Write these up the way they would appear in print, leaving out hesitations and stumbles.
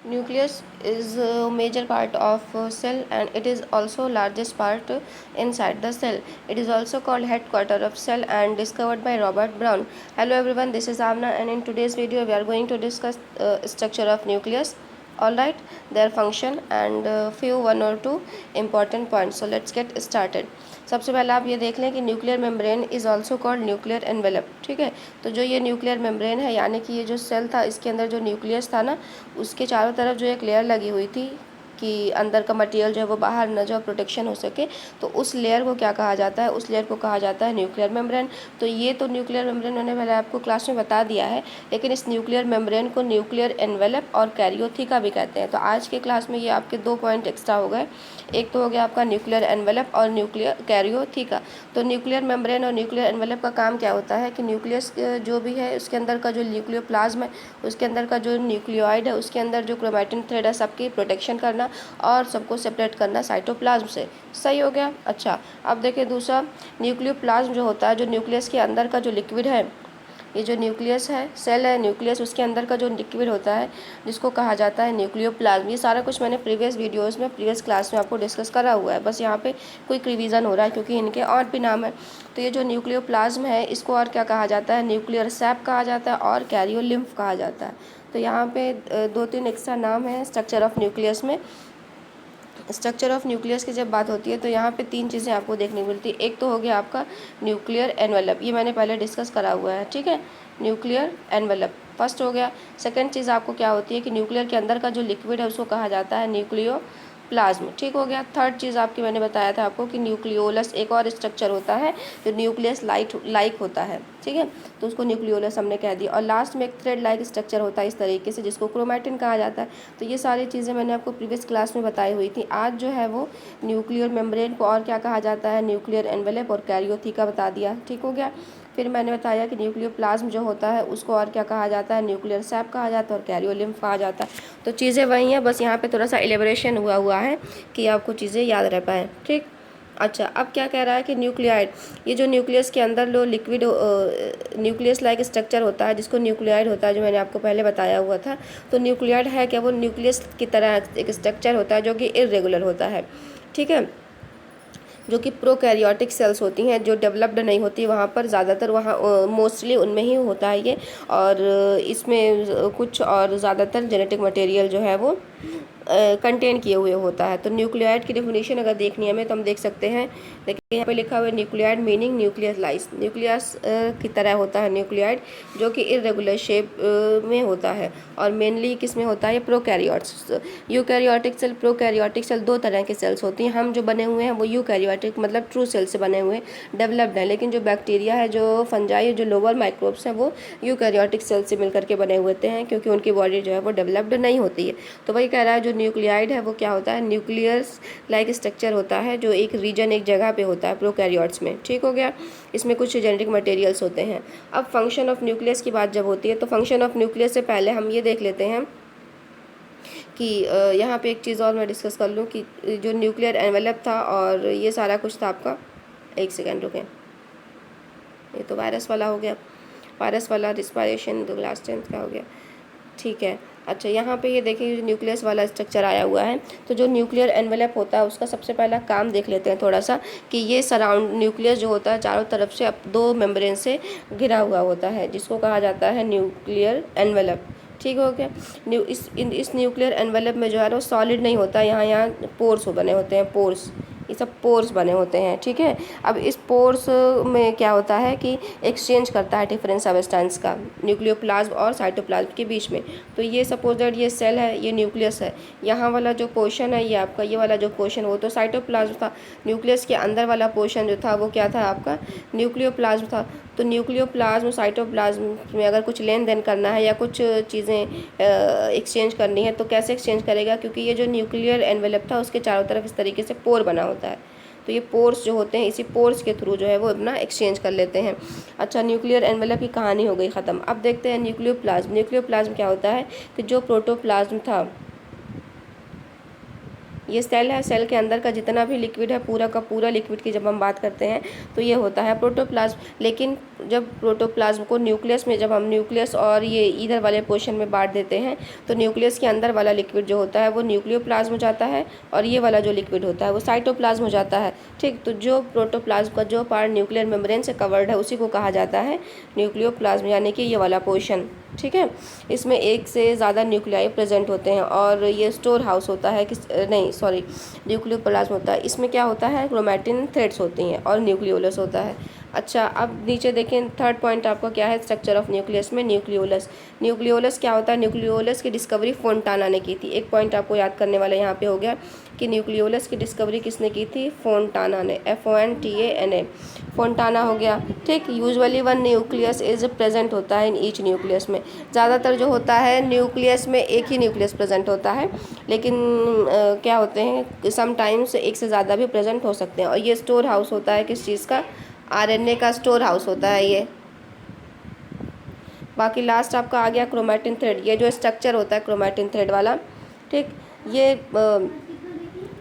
Nucleus is a major part of cell, and it is also largest part inside the cell. It is also called headquarter of cell and discovered by Robert Brown. Hello everyone, this is Amna, and in today's video we are going to discuss structure of nucleus. Alright, their function and few one or two important points. So let's get started. सबसे पहले आप ये देख लें कि nuclear membrane is also called nuclear envelope. ठीक है, तो जो ये न्यूक्लियर मेम्ब्रेन है, यानी कि ये जो सेल था इसके अंदर जो न्यूक्लियस था ना, उसके चारों तरफ जो एक लेयर लगी हुई थी कि अंदर का मटेरियल जो है वो बाहर न जाए, प्रोटेक्शन हो सके, तो उस लेयर को क्या कहा जाता है? उस लेयर को कहा जाता है न्यूक्लियर मेम्ब्रेन। तो ये तो न्यूक्लियर मेम्ब्रेन मैंने पहले आपको क्लास में बता दिया है, लेकिन इस न्यूक्लियर मेम्ब्रेन को न्यूक्लियर एनवेलप और कैरियोथिका भी कहते हैं। तो आज के क्लास में ये आपके 2 पॉइंट एक्स्ट्रा हो गए। एक तो हो गया आपका न्यूक्लियर एनवेलप और न्यूक्लियर कैरियोथिका। तो न्यूक्लियर मेम्ब्रेन और न्यूक्लियर एनवेलप का काम क्या होता है कि न्यूक्लियस जो भी है उसके अंदर का जो न्यूक्लियोप्लाज्म है, उसके अंदर का जो न्यूक्लियोइड है, उसके अंदर जो क्रोमैटिन थ्रेड है, सबकी प्रोटेक्शन करना और सबको सेपरेट करना साइटोप्लाज्म से। सही हो गया। अच्छा, अब देखिए दूसरा, न्यूक्लियोप्लाज्म जो होता है, जो न्यूक्लियस के अंदर का जो लिक्विड है, ये जो न्यूक्लियस है, सेल है न्यूक्लियस, उसके अंदर का जो लिक्विड होता है जिसको कहा जाता है न्यूक्लियोप्लाज्म। ये सारा कुछ मैंने प्रीवियस वीडियोस में, प्रीवियस क्लास में आपको डिस्कस करा हुआ है, बस यहाँ पे क्विक रिवीजन हो रहा है क्योंकि इनके और भी नाम है। तो ये जो न्यूक्लियोप्लाज्म है इसको और क्या कहा जाता है? न्यूक्लियर सैप कहा जाता है और कैरियोलिम्फ कहा जाता है। तो यहाँ पे 2-3 एक्स्ट्रा नाम है स्ट्रक्चर ऑफ न्यूक्लियस में। स्ट्रक्चर ऑफ न्यूक्लियस की जब बात होती है तो यहाँ पे 3 चीज़ें आपको देखने को मिलती है। एक तो हो गया आपका न्यूक्लियर एनवेलप, ये मैंने पहले डिस्कस करा हुआ है। ठीक है, न्यूक्लियर एनवेलप फर्स्ट हो गया। सेकंड चीज़ आपको क्या होती है कि न्यूक्लियर के अंदर का जो लिक्विड है उसको कहा जाता है न्यूक्लियो प्लाज्म। ठीक हो गया। थर्ड चीज़ आपकी मैंने बताया था आपको कि न्यूक्लियोलस एक और स्ट्रक्चर होता है जो न्यूक्लियस लाइक होता है। ठीक है, तो उसको न्यूक्लियोलस हमने कह दिया। और लास्ट में एक थ्रेड लाइक स्ट्रक्चर होता है इस तरीके से, जिसको क्रोमैटिन कहा जाता है। तो ये सारी चीज़ें मैंने आपको प्रीवियस क्लास में बताई हुई थी। आज जो है वो न्यूक्लियर मेम्ब्रेन को और क्या कहा जाता है? न्यूक्लियर एनवेलप और कैरियोथिका बता दिया। ठीक हो गया। फिर मैंने बताया कि न्यूक्लियोप्लाज्म जो होता है उसको और क्या कहा जाता है? न्यूक्लियर सैप कहा जाता है और कैरियोलिम्फ कहा जाता है। तो चीज़ें वही हैं, बस यहाँ पे थोड़ा सा एलिब्रेशन हुआ है कि आपको चीज़ें याद रह पाएँ। ठीक। अच्छा, अब क्या कह रहा है कि न्यूक्लियाइड, ये जो न्यूक्लियस के अंदर जो लिक्विड न्यूक्लियस लाइक स्ट्रक्चर होता है जिसको न्यूक्लियाइड होता है, जो मैंने आपको पहले बताया हुआ था। तो न्यूक्लियाइड है क्या? वो न्यूक्लियस की तरह एक स्ट्रक्चर होता है जो कि इर्रेगुलर होता है। ठीक है, जो कि प्रोकैरियोटिक सेल्स होती हैं, जो डेवलप्ड नहीं होती, वहाँ पर ज़्यादातर, वहाँ मोस्टली उनमें ही होता है ये। और इसमें कुछ और ज़्यादातर जेनेटिक मटेरियल जो है वो कंटेन किए हुए होता है। तो न्यूक्लियाइड की डेफिनेशन अगर देखनी है हमें तो हम देख सकते हैं। देखिए यहाँ पे लिखा हुआ है न्यूक्लियाइड मीनिंग न्यूक्लियस लाइस, न्यूक्लियस की तरह होता है न्यूक्लियाइड, जो कि इरेगुलर शेप में होता है। और मेनली किस में होता है? ये prokaryotes. Eukaryotic cell, prokaryotic cell, 2 तरह के सेल्स होती हैं। हम जो बने हुए हैं वो यूकैरियोटिक मतलब ट्रू सेल से बने हुए डेवलप्ड हैं, लेकिन जो बैक्टीरिया है, जो फंजाई, जो लोअर माइक्रोब्स हैं, वो यूकैरियोटिक सेल से मिलकर के बने हुए हैं क्योंकि उनकी बॉडी जो है वो डेवलप्ड नहीं होती है। तो वही कह रहा है जो न्यूक्लियाइड है वो क्या होता है? न्यूक्लियस लाइक स्ट्रक्चर होता है जो एक रीजन, एक जगह पे होता है प्रोकैरियोट्स में। ठीक हो गया। इसमें कुछ जेनेटिक मटेरियल्स होते हैं। अब फंक्शन ऑफ न्यूक्लियस की बात जब होती है तो फंक्शन ऑफ न्यूक्लियस से पहले हम ये देख लेते हैं कि यहाँ पे एक चीज़ और मैं डिस्कस कर लूँ कि जो न्यूक्लियर एनवेलप था और ये सारा कुछ था आपका, एक सेकेंड रुकें, ये तो वायरस वाला हो गया, वायरस वाला रिस्पायरेशन तो क्लास 10th का हो गया। ठीक है। अच्छा, यहाँ पे ये देखिए जो न्यूक्लियस वाला स्ट्रक्चर आया हुआ है, तो जो न्यूक्लियर एनवेलप होता है उसका सबसे पहला काम देख लेते हैं थोड़ा सा कि ये सराउंड न्यूक्लियस जो होता है चारों तरफ से 2 मेम्ब्रेन से घिरा हुआ होता है, जिसको कहा जाता है न्यूक्लियर एनवेलप। ठीक हो गया। इस न्यूक्लियर एनवेलप में जो है वो सॉलिड नहीं होता, यहाँ पोर्स बने होते हैं, पोर्स, ये सब पोर्स बने होते हैं। ठीक है, अब इस पोर्स में क्या होता है कि एक्सचेंज करता है डिफरेंट सब्सटेंस का न्यूक्लियोप्लाज्म और साइटोप्लाज्म के बीच में। तो ये सपोज दैट ये सेल है, ये न्यूक्लियस है, यहाँ वाला जो पोर्शन है ये आपका, ये वाला जो पोर्शन वो तो साइटोप्लाज्म था। न्यूक्लियस के अंदर वाला पोर्शन जो था वो क्या था? आपका न्यूक्लियोप्लाज्म था। तो न्यूक्लियोप्लाज्म साइटोप्लाज्म में अगर कुछ लेन देन करना है या कुछ चीज़ें एक्सचेंज करनी है तो कैसे एक्सचेंज करेगा? क्योंकि ये जो न्यूक्लियर एनवेलप था उसके चारों तरफ इस तरीके से पोर बना होता है। तो ये पोर्स जो होते हैं, इसी पोर्स के थ्रू जो है वो अपना एक्सचेंज कर लेते हैं। अच्छा, न्यूक्लियर एनवेलप की कहानी हो गई ख़त्म। अब देखते हैं न्यूक्लियोप्लाज्म। न्यूक्लियोप्लाज्म क्या होता है कि जो प्रोटोप्लाज्म था, ये सेल है, सेल के अंदर का जितना भी लिक्विड है पूरा का पूरा लिक्विड की जब हम बात करते हैं तो ये होता है प्रोटोप्लाज्म। लेकिन जब प्रोटोप्लाज्म को न्यूक्लियस में, जब हम न्यूक्लियस और ये इधर वाले पोर्शन में बांट देते हैं तो न्यूक्लियस के अंदर वाला लिक्विड जो होता है वो न्यूक्लियोप्लाज्म हो जाता है और ये वाला जो लिक्विड होता है वो साइटोप्लाज्म हो जाता है। ठीक, तो जो प्रोटोप्लाज्म का जो पार्ट न्यूक्लियर मेम्ब्रेन से कवर्ड है उसी को कहा जाता है न्यूक्लियोप्लाज्म, यानी कि ये वाला पोर्शन। ठीक है, इसमें एक से ज़्यादा न्यूक्लियाई प्रेजेंट होते हैं और ये स्टोर हाउस होता है न्यूक्लियोप्लाज्म होता है। इसमें क्या होता है, क्रोमैटिन थ्रेड्स होती हैं और न्यूक्लियोलस होता है। अच्छा, अब नीचे देखें, थर्ड पॉइंट आपका क्या है, स्ट्रक्चर ऑफ न्यूक्लियस में न्यूक्लियोलस। न्यूक्लियोलस क्या होता है, न्यूक्लियोलस की डिस्कवरी फोंटाना ने की थी। एक पॉइंट आपको याद करने वाला यहाँ पे हो गया कि न्यूक्लियोलस की डिस्कवरी किसने की थी, फोंटाना ने, FONTANA, फोंटाना हो गया। ठीक, usually one nucleus is present होता है इन ईच न्यूक्लियस में। ज़्यादातर जो होता है न्यूक्लियस में एक ही न्यूक्लियस प्रेजेंट होता है, लेकिन क्या होते हैं समटाइम्स एक से ज़्यादा भी प्रेजेंट हो सकते हैं। और ये स्टोर हाउस होता है किस चीज़ का, RNA का स्टोर हाउस होता है ये। बाकी लास्ट आपका आ गया क्रोमैटिन थ्रेड, ये जो स्ट्रक्चर होता है क्रोमैटिन थ्रेड वाला। ठीक, ये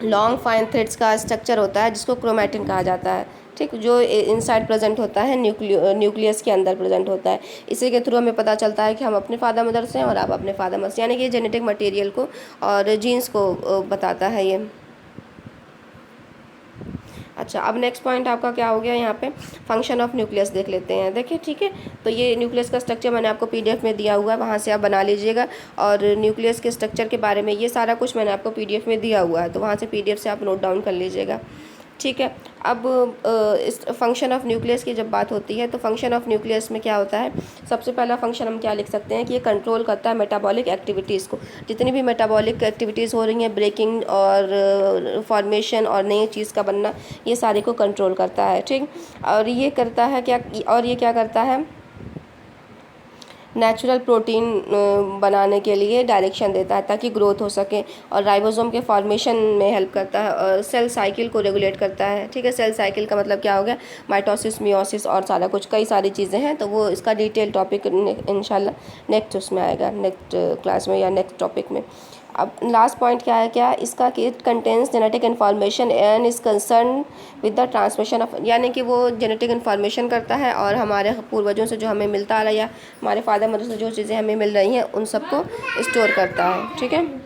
लॉन्ग फाइन थ्रेड्स का स्ट्रक्चर होता है जिसको क्रोमैटिन कहा जाता है। ठीक, जो इनसाइड प्रेजेंट होता है न्यूक्लियस के अंदर प्रेजेंट होता है। इसी के थ्रू हमें पता चलता है कि हम अपने फादर मदर से हैं और आप अपने फादर मदर से, यानी कि जेनेटिक मटेरियल को और जीन्स को बताता है ये। अच्छा, अब नेक्स्ट पॉइंट आपका क्या हो गया, यहाँ पे फंक्शन ऑफ न्यूक्लियस देख लेते हैं। देखिए, ठीक है, तो ये न्यूक्लियस का स्ट्रक्चर मैंने आपको PDF में दिया हुआ है, वहाँ से आप बना लीजिएगा। और न्यूक्लियस के स्ट्रक्चर के बारे में ये सारा कुछ मैंने आपको PDF में दिया हुआ है, तो वहाँ से PDF से आप नोट डाउन कर लीजिएगा। ठीक है, अब इस फंक्शन ऑफ न्यूक्लियस की जब बात होती है तो फंक्शन ऑफ न्यूक्लियस में क्या होता है, सबसे पहला फंक्शन हम क्या लिख सकते हैं कि ये कंट्रोल करता है मेटाबॉलिक एक्टिविटीज़ को। जितनी भी मेटाबॉलिक एक्टिविटीज़ हो रही हैं, ब्रेकिंग और फॉर्मेशन और नई चीज़ का बनना, ये सारे को कंट्रोल करता है। ठीक, और ये करता है क्या, और ये क्या करता है, नेचुरल प्रोटीन बनाने के लिए डायरेक्शन देता है ताकि ग्रोथ हो सके, और राइबोसोम के फॉर्मेशन में हेल्प करता है, और सेल साइकिल को रेगुलेट करता है। ठीक है, सेल साइकिल का मतलब क्या हो गया, माइटोसिस, मियोसिस और सारा कुछ, कई सारी चीज़ें हैं। तो वो इसका डिटेल टॉपिक इंशाल्लाह नेक्स्ट उसमें आएगा, नेक्स्ट क्लास में या नेक्स्ट टॉपिक में। अब लास्ट पॉइंट क्या है, क्या इसका कि it contains genetic information and is concern with the transmission of, यानी कि वो जेनेटिक इन्फॉर्मेशन करता है और हमारे पूर्वजों से जो हमें मिलता आ रहा है या हमारे फादर मदर से जो चीज़ें हमें मिल रही हैं उन सबको स्टोर करता है। ठीक है।